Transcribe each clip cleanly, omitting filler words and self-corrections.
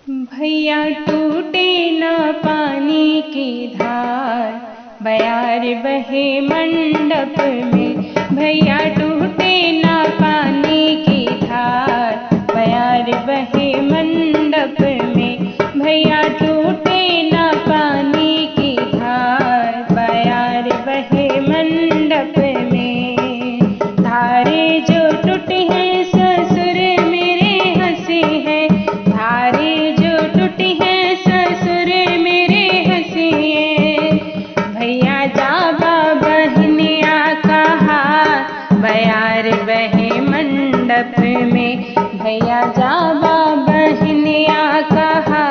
भैया टूटे न पानी की धार, बयार बहे मंडप में। भैया टूटे न पानी की धार, बयार बहे मंडप में। भैया टूटे न पानी की धार, बयार बहे मंडप में। धारे जो टूटी हैं ससुर मेरे हंसे हैं, धारे जो टूटी हैं ससुर मेरे हंसे हैं। भैया जाबा बहनिया कहा, बयार बहे मंडप में। भैया जाबा बहनिया कहा,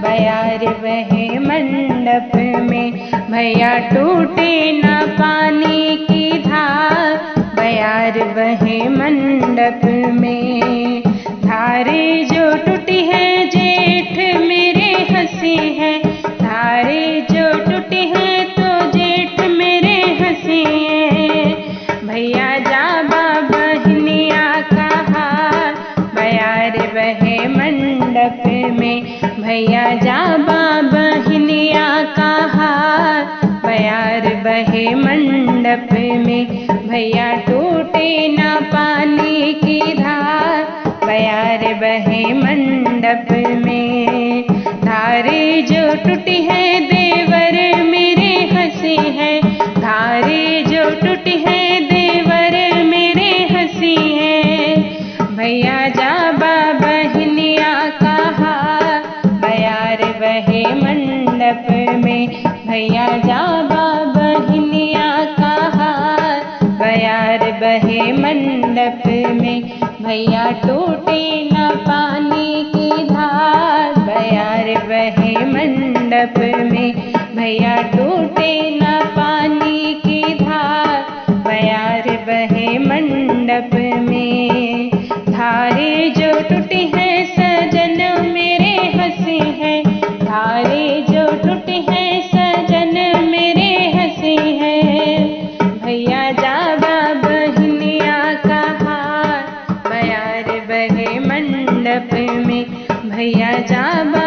बयार बहे मंडप में। भैया टूटे न पानी की धार, बयार बहे मंडप में। धारे जो टूटी है जेठ मेरे हंसे हैं, धारे जो टूटी है तो जेठ मेरे हंसे हैं। भैया जाबा बहनिया कहा, बयार बहे मंडप में। भैया जाबा बहनिया कहा, बयार बहे मंडप में। भैया टूटे न पानी की धार, बयार बहे मंडप में। धारे जो टूटी है देवर मेरे हंसे हैं, धारे जो टूटी है देवर मेरे हंसे हैं। भैया जाबा बहनिया कहा, बयार बहे मंडप में। भैया जाबा बहनिया कहा, बयार बहे मंडप में। भैया टूटे न पानी की धार, बयार बहे मंडप में। भैया टूटे न पानी की धार, बयार बहे मंडप में। धारे जो टूटी है सजन मेरे हंसे हैं, धारे जो टूटी है सजन मेरे हंसे हैं। भैया जाबा बहनिया कहा, बयार बहे मंडप में। भैया जाबा